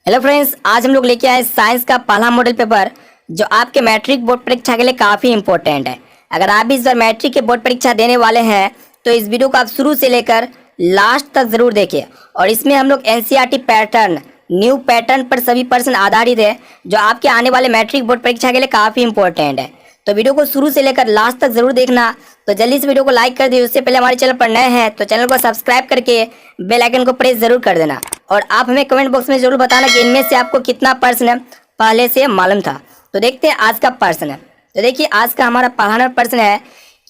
Hello friends, आज हम लोग लेके आए साइंस का पहला मॉडल पेपर जो आपके मैट्रिक बोर्ड परीक्षा के लिए काफ़ी इंपॉर्टेंट है। अगर आप भी इस बार मैट्रिक के बोर्ड परीक्षा देने वाले हैं तो इस वीडियो को आप शुरू से लेकर लास्ट तक ज़रूर देखिए। और इसमें हम लोग एनसीईआरटी पैटर्न, न्यू पैटर्न पर सभी प्रश्न आधारित है जो आपके आने वाले मैट्रिक बोर्ड परीक्षा के लिए काफ़ी इंपॉर्टेंट है। तो वीडियो को शुरू से लेकर लास्ट तक जरूर देखना। तो जल्दी से वीडियो को लाइक कर दिए। उससे पहले हमारे चैनल पर नए हैं तो चैनल को सब्सक्राइब करके बेल आइकन को प्रेस जरूर कर देना। और आप हमें कमेंट बॉक्स में जरूर बताना कि इनमें से आपको कितना प्रश्न पहले से मालूम था। तो देखते हैं आज का प्रश्न। तो देखिए, आज का हमारा पहला प्रश्न है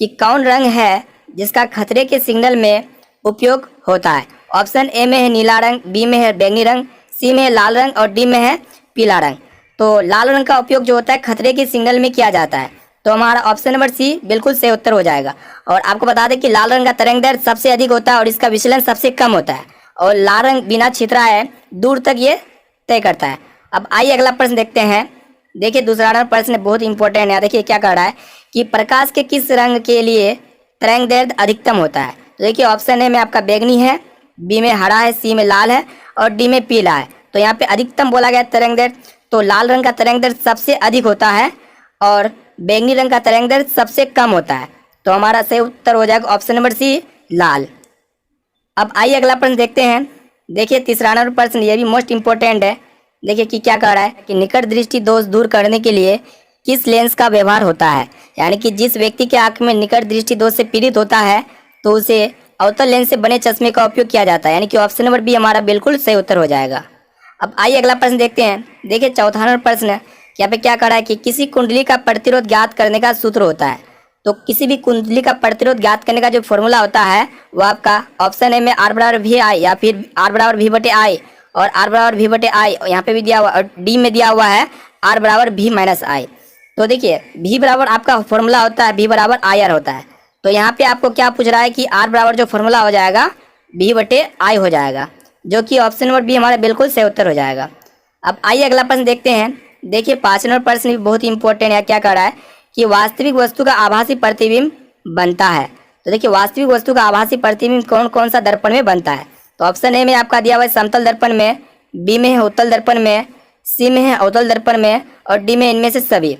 कि कौन रंग है जिसका खतरे के सिग्नल में उपयोग होता है। ऑप्शन ए में है नीला रंग, बी में है बैंगनी रंग, सी में है लाल रंग और डी में है पीला रंग। तो लाल रंग का उपयोग जो होता है खतरे के सिग्नल में किया जाता है। तो हमारा ऑप्शन नंबर सी बिल्कुल सही उत्तर हो जाएगा। और आपको बता दें कि लाल रंग का तरंग दैर्ध्य सबसे अधिक होता है और इसका विचलन सबसे कम होता है। और लाल रंग बिना छितराए दूर तक ये तय करता है। अब आइए अगला प्रश्न देखते हैं। देखिए, दूसरा प्रश्न बहुत इंपॉर्टेंट है। देखिए क्या कह रहा है कि प्रकाश के किस रंग के लिए तरंग दैर्ध्य अधिकतम होता है। तो देखिए, ऑप्शन ए में आपका बैंगनी है, बी में हरा है, सी में लाल है और डी में पीला है। तो यहाँ पे अधिकतम बोला गया तरंग दैर्ध्य, तो लाल रंग का तरंग दैर्ध्य सबसे अधिक होता है और बैंगनी रंग का तरंग दैर्ध्य सबसे कम होता है। तो हमारा सही उत्तर हो जाएगा ऑप्शन नंबर सी, लाल। अब आइए अगला प्रश्न देखते हैं। देखिए, तीसरा नंबर प्रश्न ये भी मोस्ट इंपॉर्टेंट है। देखिए कि क्या कह रहा है कि निकट दृष्टि दोष दूर करने के लिए किस लेंस का व्यवहार होता है। यानी कि जिस व्यक्ति के आंख में निकट दृष्टि दोष से पीड़ित होता है तो उसे अवतल लेंस से बने चश्मे का उपयोग किया जाता है। यानी कि ऑप्शन नंबर बी हमारा बिल्कुल सही उत्तर हो जाएगा। अब आइए अगला प्रश्न देखते हैं। देखिए, चौथा नंबर प्रश्न यहाँ पे क्या कह रहा है कि किसी कुंडली का प्रतिरोध ज्ञात करने का सूत्र होता है। तो किसी भी कुंडली का प्रतिरोध ज्ञात करने का जो फॉर्मूला होता है वो आपका ऑप्शन ए में आर बराबर वी आई या फिर आर बराबर वी बटे आई और आर बराबर वी बटे आई यहाँ पे भी दिया हुआ और डी में दिया हुआ है आर बराबर वी माइनस आई। तो देखिए, वी बराबर आपका फॉर्मूला होता है वी बराबर आई आर होता है। तो यहाँ पे आपको क्या पूछ रहा है कि आर बराबर जो फॉर्मूला हो जाएगा वी बटे आई हो जाएगा, जो कि ऑप्शन नंबर बी हमारा बिल्कुल सही उत्तर हो जाएगा। अब आइए अगला प्रश्न देखते हैं। देखिए, 5 नंबर प्रश्न भी बहुत इंपॉर्टेंट है। क्या कह रहा है कि वास्तविक वस्तु का आभासी प्रतिबिंब बनता है। तो देखिए, वास्तविक वस्तु का आभासी प्रतिबिंब कौन कौन सा दर्पण में बनता है। तो ऑप्शन ए में आपका दिया हुआ है समतल दर्पण में, बी में है उत्तल दर्पण में, सी में है अवतल दर्पण में और डी में इनमें से सभी।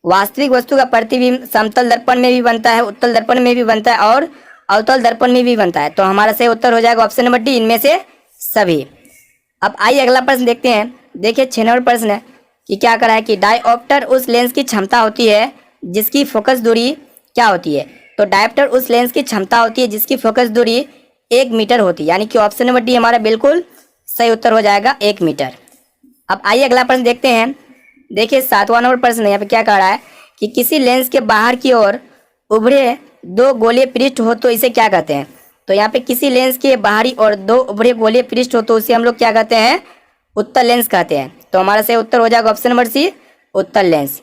वास्तविक वस्तु का प्रतिबिंब समतल दर्पण में भी बनता है, उत्तल दर्पण में भी बनता है और अवतल दर्पण में भी बनता है। तो हमारा सही उत्तर हो जाएगा ऑप्शन नंबर डी, इनमें से सभी। अब आइए अगला प्रश्न देखते हैं। देखिए, 6 नंबर प्रश्न है कि क्या करा है कि डायोप्टर उस लेंस की क्षमता होती है जिसकी फोकस दूरी क्या होती है। तो डायोप्टर उस लेंस की क्षमता होती है जिसकी फोकस दूरी 1 मीटर होती है। यानी कि ऑप्शन नंबर डी हमारा बिल्कुल सही उत्तर हो जाएगा, 1 मीटर। अब आइए अगला प्रश्न देखते हैं। देखिए, 7वां नंबर प्रश्न यहाँ पे क्या कह रहा है कि किसी लेंस के बाहर की ओर उभरे 2 गोलीय पृष्ठ हो तो इसे क्या कहते हैं। तो यहाँ पे किसी लेंस के बाहरी और 2 उभरे गोलीय पृष्ठ हो तो उसे हम लोग क्या कहते हैं, उत्तल लेंस कहते हैं। तो हमारा सही उत्तर हो जाएगा ऑप्शन नंबर सी, उत्तल लेंस।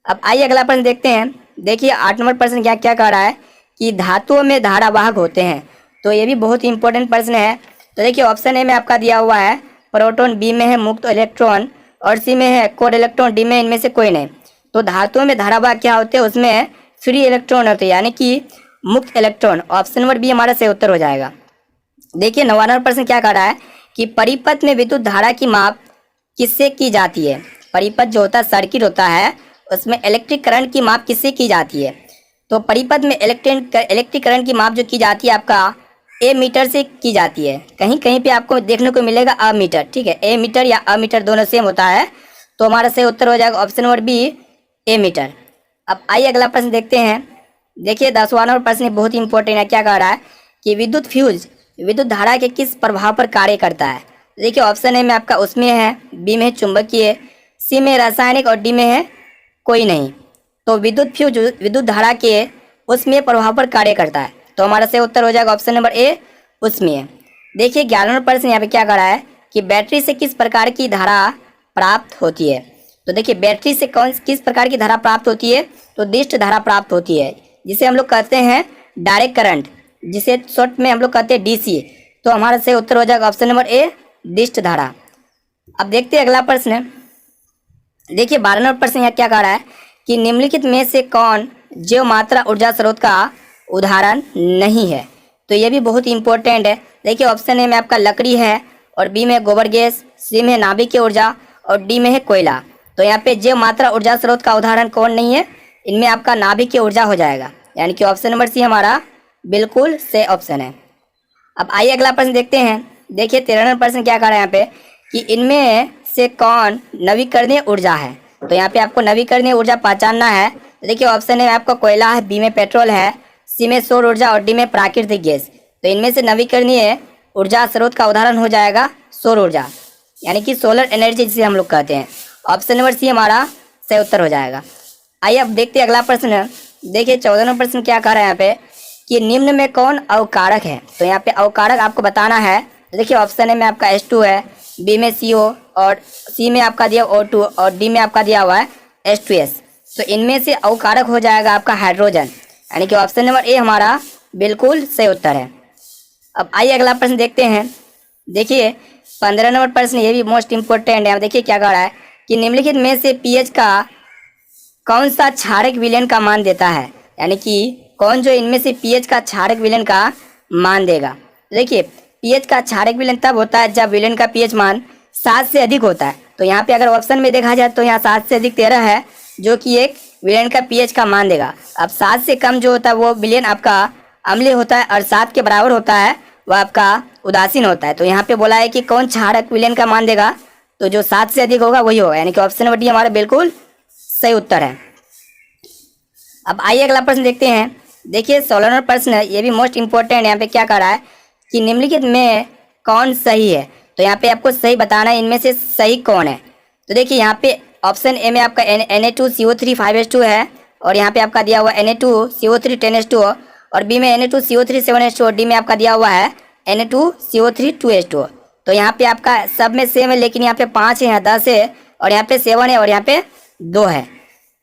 अब आइए अगला प्रश्न देखते हैं। देखिए, 8 नंबर प्रश्न क्या क्या कह रहा है कि धातुओं में धारावाहक होते हैं। तो ये भी बहुत इंपॉर्टेंट प्रश्न है। तो देखिए, ऑप्शन ए में आपका दिया हुआ है प्रोटॉन, बी में है मुक्त इलेक्ट्रॉन और सी में है कोड इलेक्ट्रॉन, डी में इनमें से कोई नहीं। तो धातुओं में धारावाहक क्या होते हैं, उसमें फ्री इलेक्ट्रॉन होते हैं, यानी कि मुक्त इलेक्ट्रॉन। ऑप्शन नंबर बी हमारा सही उत्तर हो जाएगा। देखिए, 9वां नंबर प्रश्न क्या कह रहा है कि परिपथ में विद्युत धारा की माप किससे की जाती है। परिपथ जो होता है सर्किट होता है उसमें इलेक्ट्रिक करंट की माप किससे की जाती है। तो परिपथ में इलेक्ट्रिक करंट की माप जो की जाती है आपका ए मीटर से की जाती है। कहीं कहीं पे आपको देखने को मिलेगा अ मीटर। ठीक है, ए मीटर या अ मीटर दोनों सेम होता है। तो हमारा सही उत्तर हो जाएगा ऑप्शन नंबर बी, ए मीटर। अब आइए अगला प्रश्न देखते हैं। देखिए, 10वां नंबर प्रश्न बहुत इंपॉर्टेंट है। क्या कह रहा है कि विद्युत फ्यूज विद्युत धारा के किस प्रभाव पर कार्य करता है। देखिए, ऑप्शन ए में आपका उसमें है, बी में है चुंबकीय, सी में रासायनिक और डी में है कोई नहीं। तो विद्युत फ्यूज विद्युत धारा के उसमें प्रभाव पर कार्य करता है। तो हमारा सही उत्तर हो जाएगा ऑप्शन नंबर ए, उसमें। देखिए, 11वां नंबर प्रश्न यहाँ पे क्या कह रहा है कि बैटरी से किस प्रकार की धारा प्राप्त होती है। तो देखिए, बैटरी से किस प्रकार की धारा प्राप्त होती है, तो दिष्ट धारा प्राप्त होती है, जिसे हम लोग कहते हैं डायरेक्ट करंट, जिसे शॉर्ट में हम लोग कहते हैं डीसी। तो हमारा सही उत्तर हो जाएगा ऑप्शन नंबर ए, दिष्ट धारा। अब देखते हैं अगला प्रश्न। देखिए, 12वां नंबर प्रश्न यहाँ क्या कह रहा है कि निम्नलिखित में से कौन जैव मात्रा ऊर्जा स्रोत का उदाहरण नहीं है। तो ये भी बहुत इंपॉर्टेंट है। देखिए, ऑप्शन ए में आपका लकड़ी है और बी में है गोबर गैस, सी में है नाभिकीय ऊर्जा और डी में है कोयला। तो यहाँ पे जैव मात्रा ऊर्जा स्रोत का उदाहरण कौन नहीं है, इनमें आपका नाभिकीय ऊर्जा हो जाएगा, यानी कि ऑप्शन नंबर सी हमारा बिल्कुल सही ऑप्शन है। अब आइए अगला प्रश्न देखते हैं। देखिए 93 प्रश्न क्या कह रहा है यहाँ पे कि इनमें से कौन नवीकरणीय ऊर्जा है। तो यहाँ पे आपको नवीकरणीय ऊर्जा पहचानना है। तो देखिए ऑप्शन है आपका कोयला है, बी में पेट्रोल है, सी में सौर ऊर्जा और डी में प्राकृतिक गैस। तो इनमें से नवीकरणीय ऊर्जा स्रोत का उदाहरण हो जाएगा सौर ऊर्जा, यानी कि सोलर एनर्जी जिसे हम लोग कहते हैं। ऑप्शन नंबर सी हमारा सही उत्तर हो जाएगा। आइए अब देखते हैं अगला प्रश्न। देखिए 14वां प्रश्न क्या कह रहा है यहाँ पे कि निम्न में कौन अवकारक है। तो यहाँ पे अवकारक आपको बताना है। तो देखिए ऑप्शन ए में आपका H2 है, बी में CO और सी में आपका दिया O2 और डी में आपका दिया हुआ है H2S। तो इनमें से अवकारक हो जाएगा आपका हाइड्रोजन, यानी कि ऑप्शन नंबर ए हमारा बिल्कुल सही उत्तर है। अब आइए अगला प्रश्न देखते हैं। देखिए 15 नंबर प्रश्न, ये भी मोस्ट इंपोर्टेंट है। अब देखिए क्या कह रहा है कि निम्नलिखित में से पीएच का कौन सा क्षारक विलयन का मान देता है, यानी कि कौन जो इनमें से पीएच का क्षारक विलयन का मान देगा। देखिए पीएच का क्षारक विलयन तब होता है जब विलयन का पीएच मान 7 से अधिक होता है। तो यहाँ पे अगर ऑप्शन में देखा जाए तो यहाँ 7 से अधिक 13 है, जो कि एक विलयन का पीएच का मान देगा। अब 7 से कम जो होता है वो विलयन आपका अम्लीय होता है और 7 के बराबर होता है वह आपका उदासीन होता है। तो यहाँ पे बोला है कि कौन क्षारक विलयन का मान देगा, तो जो 7 से अधिक होगा वही होगा, यानी कि ऑप्शन नंबर डी हमारा बिल्कुल सही उत्तर है। अब आइए अगला प्रश्न देखते हैं। देखिए 16वां प्रश्न है, ये भी मोस्ट इंपॉर्टेंट। यहाँ पे क्या कह रहा है कि निम्नलिखित में कौन सही है। तो यहाँ पे आपको सही बताना है इनमें से सही कौन है। तो देखिए यहाँ पे ऑप्शन ए में आपका Na2CO3 5H2 है और यहाँ पे आपका दिया हुआ Na2CO3 10H2 और बी में Na2CO3 7H2 और डी में आपका दिया हुआ है Na2CO3 2H2। तो यहाँ पे आपका सब में सेम है, लेकिन यहाँ पे 5 है, यहाँ 10 है और यहाँ पे 7 है और यहाँ पे 2 है।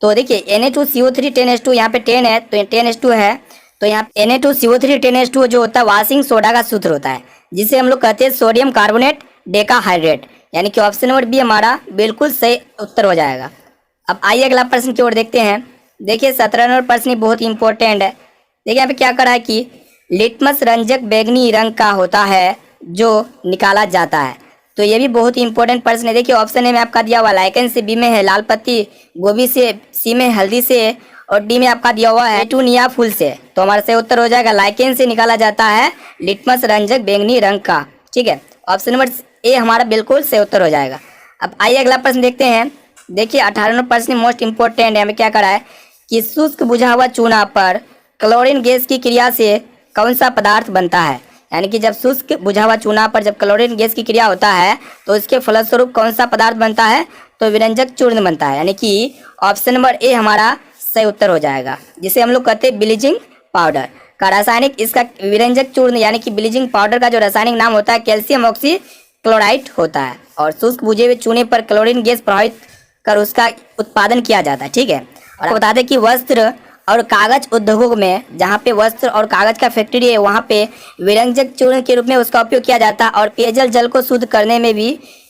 तो देखिए Na2CO3 10H2 यहाँ पे 10 है तो 10H2 है। तो यहाँ Na2CO3 10H2 जो होता है वाशिंग सोडा का सूत्र होता है, जिसे हम लोग कहते हैं सोडियम कार्बोनेट डेकाहाइड्रेट, यानी कि ऑप्शन नंबर बी हमारा बिल्कुल सही उत्तर हो जाएगा। अब आइए अगला प्रश्न की ओर देखते हैं। देखिए 17वां नंबर प्रश्न बहुत इंपॉर्टेंट है। देखिए यहाँ पे क्या करा है कि लिटमस रंजक बैगनी रंग का होता है जो निकाला जाता है। तो ये भी बहुत ही इंपॉर्टेंट प्रश्न है। देखिए ऑप्शन ए में आपका दिया हुआ लाइकेन से, बी में है लाल पत्ती गोभी से, सी में हल्दी से और डी में आपका दिया हुआ है पेटूनिया फूल से। तो हमारा सही उत्तर हो जाएगा लाइकेन से निकाला जाता है लिटमस रंजक बैंगनी रंग का। ठीक है, ऑप्शन नंबर ए हमारा बिल्कुल सही उत्तर हो जाएगा। अब आइए अगला प्रश्न देखते हैं। देखिए 18वां प्रश्न मोस्ट इंपॉर्टेंट है। हमें क्या करा है कि शुष्क बुझा हुआ चूना पर क्लोरीन गैस की क्रिया से कौन सा पदार्थ बनता है, यानी कि जब शुष्क बुझा हुआ चूना पर जब क्लोरीन गैस की क्रिया होता है तो इसके फलस्वरूप कौन सा पदार्थ बनता है, तो विरंजक चूर्ण बनता है, यानी कि ऑप्शन नंबर ए हमारा सही उत्तर हो जाएगा, जिसे हम लोग कहते हैं ब्लीचिंग पाउडर का रासायनिक, इसका विरंजक चूर्ण यानी कि ब्लीचिंग पाउडर का जो रासायनिक नाम होता है कैल्शियम ऑक्सी क्लोराइड होता है। और शुष्क बुझे हुए चूने पर क्लोरीन गैस प्रभावित कर उसका उत्पादन किया जाता है। ठीक है, और बता दें कि वस्त्र और कागज उद्योगों में जहाँ पे वस्त्र और कागज का फैक्ट्री है वहाँ पे विरंजक चूर्ण के रूप में उसका उपयोग किया जाता है और पेयजल जल को शुद्ध करने में भी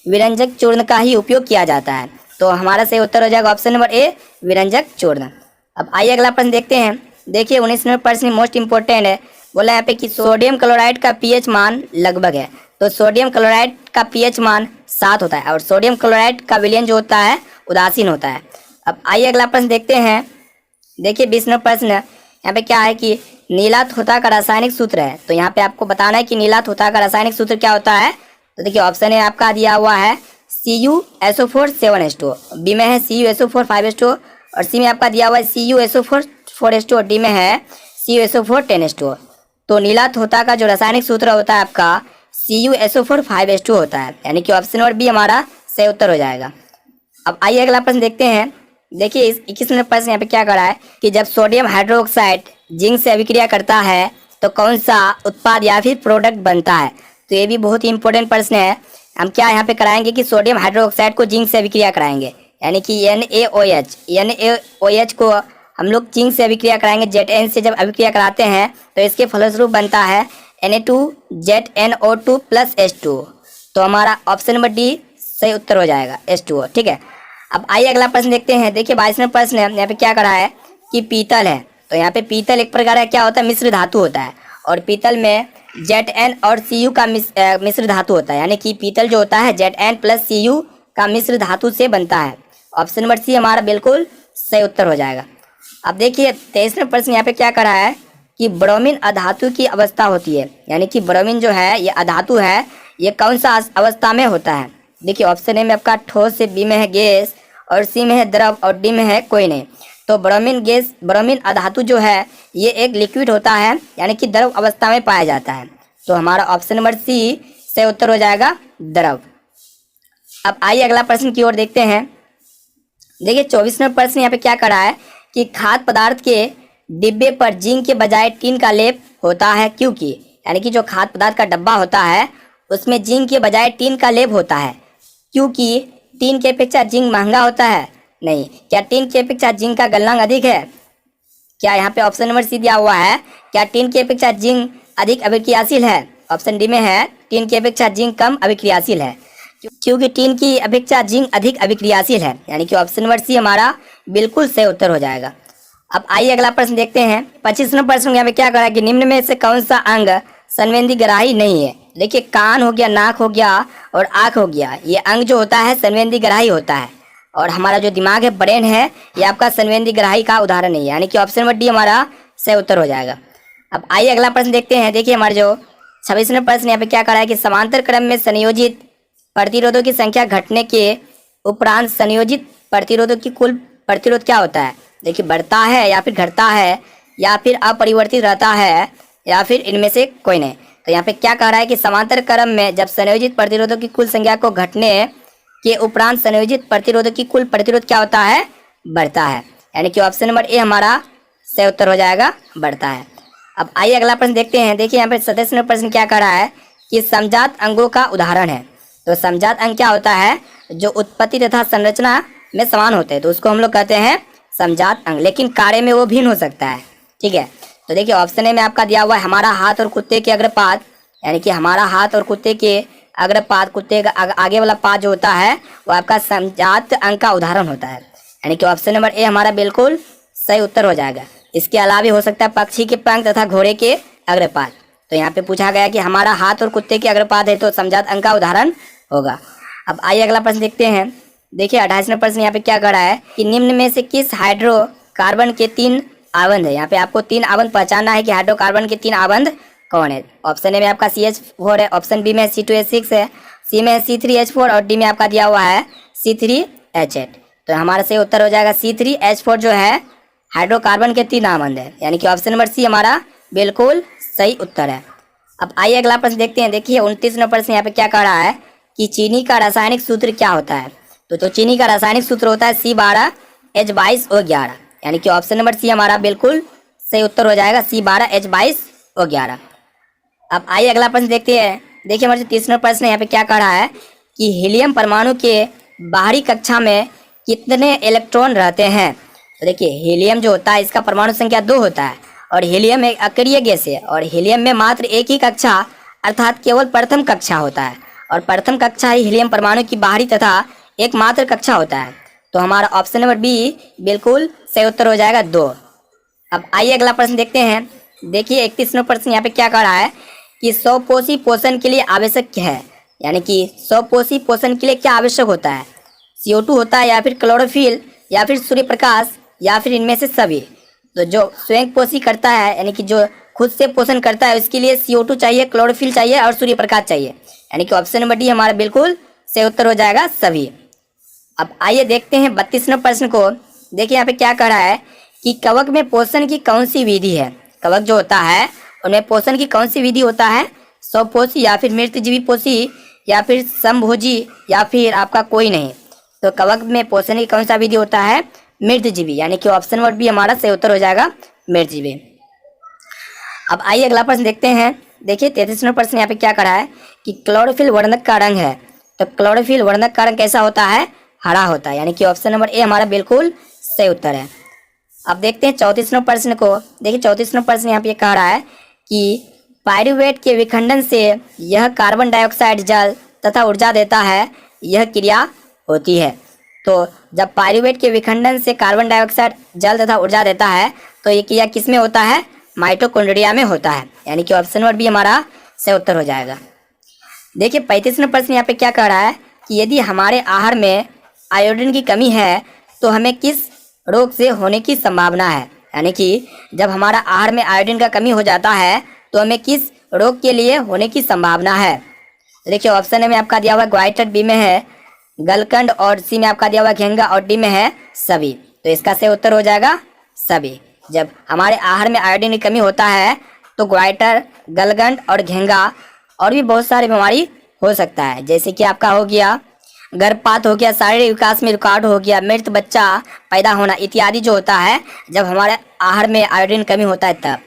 विरंजक चूर्ण का ही उपयोग किया जाता है। तो हमारा सही उत्तर हो जाएगा ऑप्शन नंबर ए विरंजक चूर्ण। अब आइए अगला प्रश्न देखते हैं। देखिए 19 नंबर प्रश्न मोस्ट इंपॉर्टेंट है। बोला यहाँ पे कि सोडियम क्लोराइड का पीएच मान लगभग है। तो सोडियम क्लोराइड का पीएच मान 7 होता है और सोडियम क्लोराइड का विलयन जो होता है उदासीन होता है। अब आइए अगला प्रश्न देखते हैं। देखिए 20 नंबर प्रश्न यहाँ पे क्या है कि नीला थोथा का रासायनिक सूत्र है। तो यहाँ पे आपको बताना है कि नीला थोथा का रासायनिक सूत्र क्या होता है। तो देखिए ऑप्शन है आपका दिया हुआ है CuSO4 7H2, बी में है CuSO4 5H2 और सी में आपका दिया हुआ है CuSO4 4H2 और डी में है CuSO4 10H2। तो नीला थोथा का जो रासायनिक सूत्र होता है आपका CuSO4 5H2 होता है, यानी कि ऑप्शन नंबर बी हमारा सही उत्तर हो जाएगा। अब आइए अगला प्रश्न देखते हैं। देखिए इस 21 नंबर प्रश्न यहाँ पे क्या करा है कि जब सोडियम हाइड्रोक्साइड जिंक से अभिक्रिया करता है तो कौन सा उत्पाद या फिर प्रोडक्ट बनता है। तो ये भी बहुत ही इंपॉर्टेंट प्रश्न है। हम क्या यहाँ पे कराएंगे कि सोडियम हाइड्रोक्साइड को जिंक से अभिक्रिया कराएंगे, यानी कि NaOH को हम लोग जिंक से अभिक्रिया कराएंगे। ZN से जब अभिक्रिया कराते हैं तो इसके फलस्वरूप बनता है Na2ZNO2 प्लस H2। तो हमारा ऑप्शन नंबर डी सही उत्तर हो जाएगा H2O। ठीक है, अब आइए अगला प्रश्न देखते हैं। देखिए 22वां प्रश्न है। यहाँ पे क्या करा है कि पीतल है। तो यहाँ पे पीतल एक प्रकार का क्या होता है मिश्र धातु होता है और पीतल में Zn और Cu का मिश्र धातु होता है, यानी कि पीतल जो होता है Zn प्लस Cu का मिश्र धातु से बनता है। ऑप्शन नंबर सी हमारा बिल्कुल सही उत्तर हो जाएगा। अब देखिए 23वें प्रश्न यहाँ पे क्या करा है कि ब्रोमीन अधातु की अवस्था होती है, यानी कि ब्रोमीन जो है ये अधातु है, ये कौन सा अवस्था में होता है। देखिए ऑप्शन ए में आपका ठोस है, बी में है गैस और सी में है द्रव और डी में है कोई नहीं। तो ब्रोमीन अधातु जो है ये एक लिक्विड होता है, यानी कि द्रव अवस्था में पाया जाता है। तो हमारा ऑप्शन नंबर सी से उत्तर हो जाएगा द्रव। अब आइए अगला प्रश्न की ओर देखते हैं। देखिए 24वें प्रश्न यहाँ पे क्या करा है कि खाद्य पदार्थ के डिब्बे पर जिंक के बजाय टीन का लेप होता है क्योंकि, यानी कि जो खाद्य पदार्थ का डब्बा होता है उसमें जिंक के बजाय टीन का लेप होता है क्योंकि टीन के अपेक्षा जिंक महंगा होता है। नहीं, क्या टीन की अपेक्षा जिंक का गलनांक अधिक है? क्या यहाँ पे ऑप्शन नंबर सी दिया हुआ है, क्या टीन की अपेक्षा जिंक अधिक अभिक्रियाशील है? ऑप्शन डी में है टीन की अपेक्षा जिंक कम अभिक्रियाशील है, क्योंकि टीन की अपेक्षा जिंक अधिक अभिक्रियाशील है, यानी कि ऑप्शन नंबर सी हमारा बिल्कुल सही उत्तर हो जाएगा। अब आइए अगला प्रश्न देखते हैं। 25वें प्रश्न यहाँ पे क्या करा कि निम्न में से कौन सा अंग संवेदीग्राही नहीं है? देखिए कान हो गया, नाक हो गया और आँख हो गया, ये अंग जो होता है संवेदीग्राही होता है। और हमारा जो दिमाग है, ब्रेन है, ये आपका संवेदीग्राही का उदाहरण नहीं है, यानी कि ऑप्शन नंबर डी हमारा सही उत्तर हो जाएगा। अब आइए अगला प्रश्न देखते हैं। देखिए हमारे जो 26वें प्रश्न यहाँ पे क्या करा है कि समांतर क्रम में संयोजित प्रतिरोधों की संख्या घटने के उपरांत संयोजित प्रतिरोधों की कुल प्रतिरोध क्या होता है? देखिए बढ़ता है या फिर घटता है या फिर अपरिवर्तित रहता है या फिर इनमें से कोई नहीं। तो यहाँ पे क्या कह रहा है कि समांतर क्रम में जब संयोजित प्रतिरोधों की कुल संख्या को घटने के उपरांत संयोजित प्रतिरोधों की कुल प्रतिरोध क्या होता है? बढ़ता है, यानी कि ऑप्शन नंबर ए हमारा सही उत्तर हो जाएगा, बढ़ता है। अब आइए अगला प्रश्न देखते हैं। देखिए यहाँ पे 27वें प्रश्न क्या कह रहा है कि समजात अंगों का उदाहरण है। तो समजात अंग क्या होता है? जो उत्पत्ति तथा संरचना में समान होते हैं तो उसको हम लोग कहते हैं समजात अंग, लेकिन कार्य में वो भिन्न हो सकता है। ठीक है, तो देखिए ऑप्शन ए में आपका दिया हुआ है हमारा हाथ और कुत्ते के अग्रपाद, यानी कि हमारा हाथ और कुत्ते के अग्रपाद, कुत्ते का आगे वाला पाद जो होता है वो आपका समजात अंग का उदाहरण होता है, यानी कि ऑप्शन नंबर ए हमारा बिल्कुल सही उत्तर हो जाएगा। इसके अलावा भी हो सकता है पक्षी के पंख तथा घोड़े के अग्रपाद। तो यहाँ पे पूछा गया कि हमारा हाथ और कुत्ते के अग्रपाद है तो समजात अंग का उदाहरण होगा। अब आइए अगला प्रश्न देखते हैं। देखिए 28वें प्रश्न यहाँ पे क्या कर रहा है कि निम्न में से किस हाइड्रोकार्बन के 3 आबंध है? यहाँ पे आपको 3 आबंध पहचानना है कि हाइड्रोकार्बन के 3 आबंध कौन है। ऑप्शन ए में आपका CH4 है, ऑप्शन बी में C2H6 है, सी में C3H4 और डी में आपका दिया हुआ है C3H8। तो हमारा सही उत्तर हो जाएगा C3H4 जो है हाइड्रोकार्बन के 3 आबंध है, यानी कि ऑप्शन नंबर सी हमारा बिल्कुल सही उत्तर है। अब आइए अगला प्रश्न देखते हैं। देखिए 29वां प्रश्न यहाँ पे क्या कह रहा है कि चीनी का रासायनिक सूत्र क्या होता है? तो चीनी का रासायनिक सूत्र होता है C12H22O11, यानी कि ऑप्शन नंबर सी हमारा बिल्कुल सही उत्तर हो जाएगा C12H22O11। अब आइए अगला प्रश्न देखते हैं। देखिए हमारे 30वां प्रश्न यहाँ पे क्या कह रहा है कि हीलियम परमाणु के बाहरी कक्षा में कितने इलेक्ट्रॉन रहते हैं? तो देखिए हीलियम जो होता है इसका परमाणु संख्या 2 होता है और हीलियम एक अक्रिय गैस है और हीलियम में मात्र एक ही कक्षा अर्थात केवल प्रथम कक्षा होता है और प्रथम कक्षा ही हीलियम परमाणु की बाहरी तथा एकमात्र कक्षा होता है। तो हमारा ऑप्शन नंबर बी बिल्कुल सही उत्तर हो जाएगा 2। अब आइए अगला प्रश्न देखते हैं। देखिए 31वां प्रश्न यहाँ पे क्या कह रहा है कि स्वपोषी पोषण के लिए आवश्यक है, यानी कि स्वपोषी पोषण के लिए क्या आवश्यक होता है? CO2 होता है या फिर क्लोरोफिल या फिर सूर्य प्रकाश या फिर इनमें से सभी। तो जो स्वयं पोषी करता है यानी कि जो खुद से पोषण करता है उसके लिए CO2 चाहिए, क्लोरोफिल चाहिए और सूर्य प्रकाश चाहिए, यानी कि ऑप्शन नंबर डी हमारा बिल्कुल सही उत्तर हो जाएगा सभी। अब आइए देखते हैं 32वें प्रश्न को। देखिए यहाँ पे क्या कह रहा है कि कवक में पोषण की कौन सी विधि है? कवक जो होता है उनमें पोषण की कौन सी विधि होता है? स्वपोषी या फिर मृतजीवी पोषी या फिर समभोजी या फिर आपका कोई नहीं। तो कवक में पोषण की कौन सा विधि होता है? मृतजीवी, यानी कि ऑप्शन नंबर बी हमारा सही उत्तर हो जाएगा मृतजीवी। अब आइए अगला प्रश्न देखते हैं। देखिए 33वां प्रश्न यहाँ पे क्या करा है कि क्लोरोफिल वर्णक का रंग है। तो क्लोरोफिल वर्णक का रंग कैसा होता है? हरा होता है, यानी कि ऑप्शन नंबर ए हमारा बिल्कुल सही उत्तर है। अब देखते हैं 34वां प्रश्न को। देखिए 34वां प्रश्न यहाँ पे कह रहा है कि पायरुवेट के विखंडन से यह कार्बन डाइऑक्साइड जल तथा ऊर्जा देता है, यह क्रिया होती है। तो जब पायरुवेट के विखंडन से कार्बन डाइऑक्साइड जल तथा ऊर्जा देता है तो ये क्रिया किस में होता है? माइटोकॉन्ड्रिया में होता है, यानी कि ऑप्शन नंबर बी हमारा सही उत्तर हो जाएगा। देखिए 35वां प्रश्न यहाँ पे क्या कह रहा है कि यदि हमारे आहार में आयोडीन की कमी है तो हमें किस रोग से होने की संभावना है। यानी कि जब हमारा आहार में आयोडीन का कमी हो जाता है तो हमें किस रोग के लिए होने की संभावना है। देखिए ऑप्शन ए में आपका दिया हुआ ग्वाइटर, बी में है गलकंड और सी में आपका दिया हुआ घेंगा और डी में है सभी। तो इसका सही उत्तर हो जाएगा सभी। जब हमारे आहार में आयोडीन की कमी होता है तो ग्वाइटर, गलगंड और घेंगा और भी बहुत सारी बीमारी हो सकता है, जैसे कि आपका हो गया गर्भपात हो गया, शारीरिक विकास में रुकावट हो गया, मृत बच्चा पैदा होना इत्यादि जो होता है जब हमारे आहार में आयोडीन कमी होता है तब।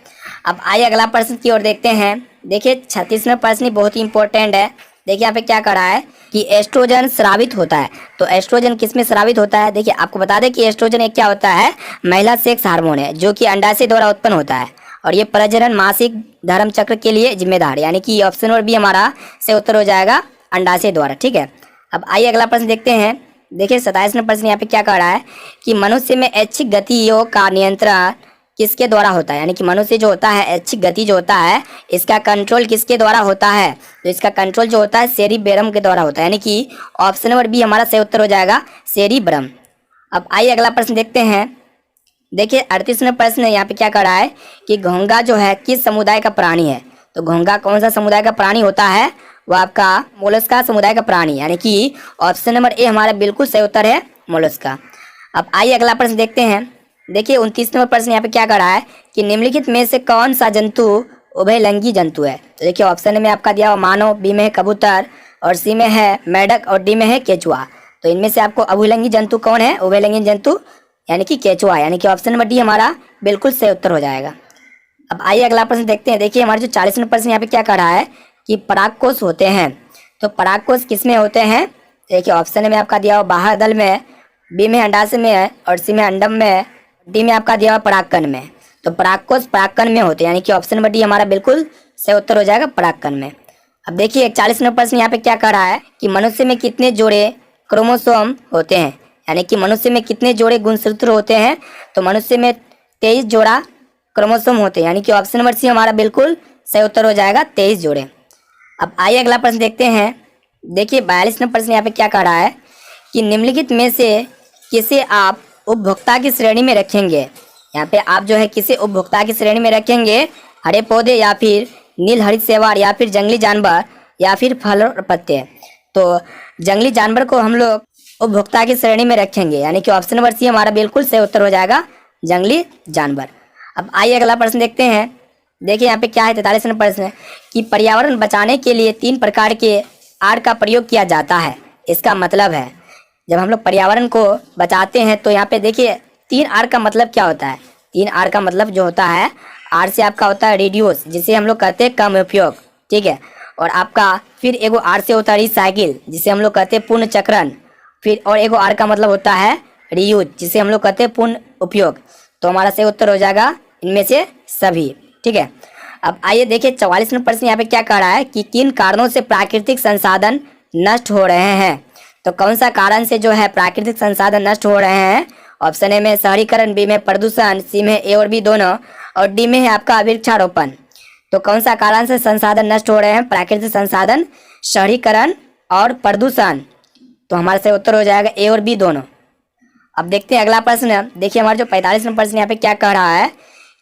अब आइए अगला प्रश्न की ओर देखते हैं। देखिए 36वां प्रश्न बहुत ही इंपॉर्टेंट है। देखिए यहाँ पे क्या करा है कि एस्ट्रोजन स्रावित होता है। तो एस्ट्रोजन किसमें स्रावित होता है। देखिए आपको बता दें कि एस्ट्रोजन एक क्या होता है, महिला सेक्स हार्मोन है जो कि अंडाशय द्वारा उत्पन्न होता है और ये प्रजनन मासिक धर्म चक्र के लिए जिम्मेदार है। यानी कि ऑप्शन नंबर बी हमारा से उत्तर हो जाएगा अंडाशय द्वारा। ठीक है, अब आइए अगला प्रश्न देखते हैं। देखिए 27वां प्रश्न यहाँ पे क्या कह रहा है कि मनुष्य में ऐच्छिक गतियों का नियंत्रण किसके द्वारा होता है। यानी कि मनुष्य जो होता है ऐच्छिक गति जो होता है इसका कंट्रोल किसके द्वारा होता है। तो इसका कंट्रोल जो होता है सेरिबेरम के द्वारा होता है। यानी कि ऑप्शन नंबर बी हमारा सही उत्तर हो जाएगा सेरिब्रम। अब आइए अगला प्रश्न देखते हैं। देखिए 38वां प्रश्न यहाँ पे क्या कर रहा है कि घोंघा जो है किस समुदाय का प्राणी है। तो घोंघा कौन सा समुदाय का प्राणी होता है, वो आपका मोलस्का समुदाय का प्राणी। यानी कि ऑप्शन नंबर ए हमारा बिल्कुल सही उत्तर है मोलस्का। अब आइए अगला प्रश्न देखते हैं। देखिए 29वां प्रश्न यहाँ पे क्या कर रहा है कि निम्नलिखित में से कौन सा जंतु उभयलिंगी जंतु है। तो देखिए ऑप्शन में आपका दिया हुआ मानव, बी में है कबूतर और सी में है मेढक और डी में है केचुआ। तो इनमें से आपको उभयलिंगी जंतु कौन है, उभयलिंगी जंतु यानी कि केचुआ। यानी कि ऑप्शन नंबर डी हमारा बिल्कुल सही उत्तर हो जाएगा। अब आइए अगला प्रश्न देखते हैं। देखिए हमारे जो 40वां प्रश्न यहाँ पे क्या कर रहा है कि परागकोश होते हैं। तो परागकोश किसमें होते हैं। देखिए ऑप्शन में आपका दिया हुआ बाह्य दल में, बी में अंडाशय में है और सी में अंडम में, डी में आपका दिया हुआ परागकण में। तो परागकोश परागकण में होते हैं। यानी कि ऑप्शन नंबर डी हमारा बिल्कुल सही उत्तर हो जाएगा परागकण में। अब देखिए 41वां प्रश्न यहाँ पे क्या कर रहा है कि मनुष्य में कितने जोड़े क्रोमोसोम होते हैं। यानी कि मनुष्य में कितने जोड़े गुणसूत्र होते हैं। तो मनुष्य में 23 जोड़ा क्रोमोसोम होते हैं। यानी कि ऑप्शन नंबर सी हमारा बिल्कुल सही उत्तर हो जाएगा 23 जोड़े। अब आइए अगला प्रश्न देखते हैं। देखिए 42वां प्रश्न यहाँ पे क्या कह रहा है कि निम्नलिखित में से किसे आप उपभोक्ता की श्रेणी में रखेंगे। यहाँ पे आप जो है किसे उपभोक्ता की श्रेणी में रखेंगे, हरे पौधे या फिर नील हरित शैवाल या फिर जंगली जानवर या फिर फल और पत्ते। तो जंगली जानवर को हम लोग उपभोक्ता की श्रेणी में रखेंगे। यानी कि ऑप्शन नंबर सी हमारा बिल्कुल सही उत्तर हो जाएगा जंगली जानवर। अब आइए अगला प्रश्न देखते हैं। देखिए यहाँ पे क्या है 43वां प्रश्न कि पर्यावरण बचाने के लिए 3 प्रकार के आर का प्रयोग किया जाता है। इसका मतलब है जब हम लोग पर्यावरण को बचाते हैं तो यहाँ पे देखिए 3 आर का मतलब क्या होता है। 3 आर का मतलब जो होता है, आर से आपका होता है रिड्यूस जिसे हम लोग कहते हैं कम उपयोग। ठीक है, और आपका फिर एगो आर से होता है रिसाइकिल जिसे हम लोग कहते हैं पुनः चक्रण। फिर और एगो आर का मतलब होता है रीयूज जिसे हम लोग कहते हैं पुनः उपयोग। तो हमारा सही उत्तर हो जाएगा इनमें से सभी। ठीक है, अब आइए देखिए 44वां प्रश्न यहाँ पे क्या कह रहा है कि किन कारणों से प्राकृतिक संसाधन नष्ट हो रहे हैं। तो कौन सा कारण से जो है प्राकृतिक संसाधन नष्ट हो रहे हैं। ऑप्शन ए में शहरीकरण, बी में प्रदूषण, सी में ए और बी दोनों और डी में है आपका वृक्षारोपण। तो कौन सा कारण से संसाधन नष्ट हो रहे हैं, प्राकृतिक संसाधन, शहरीकरण और प्रदूषण। तो हमारा सही उत्तर हो जाएगा ए और बी दोनों। अब देखते हैं अगला प्रश्न। देखिए हमारा जो 45वां प्रश्न यहाँ पे क्या कह रहा है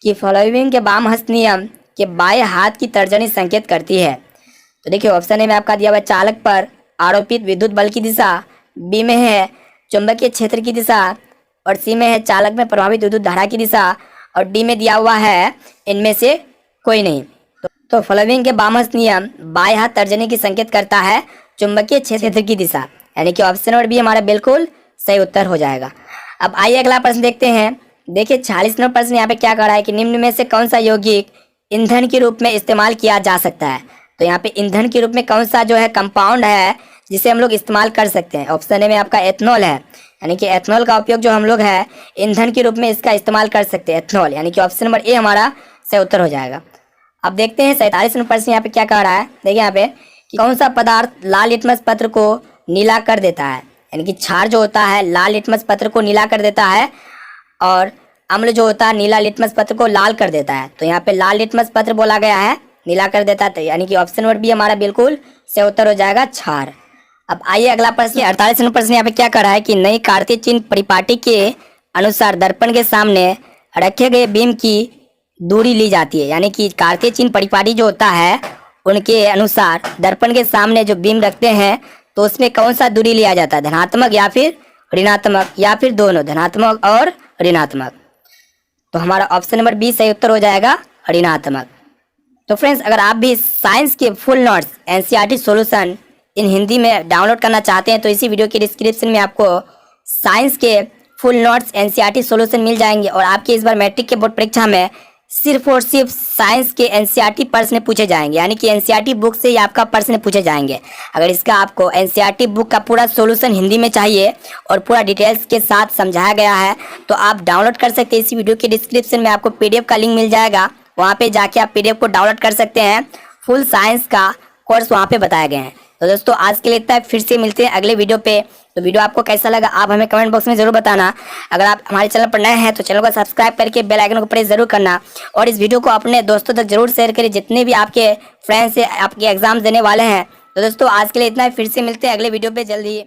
कि फॉलोइंग के वाम हस्त नियम के बाएं हाथ की तर्जनी संकेत करती है। तो देखिए ऑप्शन ए में आपका दिया हुआ चालक पर आरोपित विद्युत बल की दिशा, बी में है चुंबकीय क्षेत्र की दिशा और सी में है चालक में प्रभावित विद्युत धारा की दिशा और डी में दिया हुआ है इनमें से कोई नहीं। तो फॉलोइंग के वाम हस्त नियम बाएं हाथ तर्जनी की संकेत करता है चुंबकीय क्षेत्र की दिशा। यानी कि ऑप्शन नंबर बी हमारा बिल्कुल सही उत्तर हो जाएगा। अब आइए अगला प्रश्न देखते हैं। देखिए 46वां प्रश्न यहाँ पे क्या कर रहा है कि निम्न में से कौन सा यौगिक ईंधन के रूप में इस्तेमाल किया जा सकता है। तो यहाँ पे ईंधन के रूप में कौन सा जो है कंपाउंड है जिसे हम लोग इस्तेमाल कर सकते हैं। ऑप्शन ए में आपका एथनॉल है। यानी कि एथनॉल का उपयोग जो हम लोग है ईंधन के रूप में इसका इस्तेमाल कर सकते हैं एथनॉल। यानी कि ऑप्शन नंबर ए हमारा सही उत्तर हो जाएगा। अब देखते हैं 47वां प्रश्न यहाँ पे क्या कह रहा है। देखिए यहाँ पे कि कौन सा पदार्थ लाल लिटमस पत्र को नीला कर देता है। यानी कि क्षार जो होता है लाल लिटमस पत्र को नीला कर देता है और अम्ल जो होता है नीला लिटमस पत्र को लाल कर देता है। तो यहाँ पे लाल लिटमस पत्र बोला गया है नीला कर देता है, यानी कि ऑप्शन नंबर बी हमारा बिल्कुल सही उत्तर हो जाएगा क्षार। अब आइए अगला प्रश्न, 48 नंबर प्रश्न यहाँ पे क्या कर रहा है कि नई कार्तीय चिन्ह परिपाटी के अनुसार दर्पण के सामने रखे गए बीम की दूरी ली जाती है। यानी कि कार्तीय चिन्ह परिपाटी जो होता है उनके अनुसार दर्पण के सामने जो बीम रखते हैं तो उसमें कौन सा दूरी लिया जाता है, धनात्मक या फिर ऋणात्मक या फिर दोनों, धनात्मक और ऋणात्मक। तो हमारा ऑप्शन नंबर बी सही उत्तर हो जाएगा ऋणात्मक। तो फ्रेंड्स, अगर आप भी साइंस के full notes NCERT solution in Hindi में डाउनलोड करना चाहते हैं तो इसी वीडियो के डिस्क्रिप्शन में आपको साइंस के फुल नोट्स एनसीईआरटी सॉल्यूशन मिल जाएंगे। और आपके इस बार मैट्रिक के बोर्ड परीक्षा में सिर्फ और सिर्फ साइंस के एनसीईआरटी प्रश्न पूछे जाएंगे, यानी कि एनसीईआरटी बुक से ही आपका प्रश्न पूछे जाएंगे। अगर इसका आपको एनसीईआरटी बुक का पूरा सॉल्यूशन हिंदी में चाहिए और पूरा डिटेल्स के साथ समझाया गया है तो आप डाउनलोड कर सकते हैं। इसी वीडियो के डिस्क्रिप्शन में आपको पीडीएफ का लिंक मिल जाएगा, वहाँ पे जाके आप पीडीएफ को डाउनलोड कर सकते हैं। फुल साइंस का कोर्स वहाँ पे बताए गए हैं। तो दोस्तों आज के लिए इतना है, फिर से मिलते हैं अगले वीडियो पे। तो वीडियो आपको कैसा लगा आप हमें कमेंट बॉक्स में जरूर बताना। अगर आप हमारे चैनल पर नए हैं तो चैनल को सब्सक्राइब करके बेल आइकन को प्रेस जरूर करना और इस वीडियो को अपने दोस्तों तक जरूर शेयर करें जितने भी आपके फ्रेंड्स आपके एग्जाम देने वाले हैं। तो दोस्तों आज के लिए इतना है, फिर से मिलते हैं अगले वीडियो पे जल्द ही।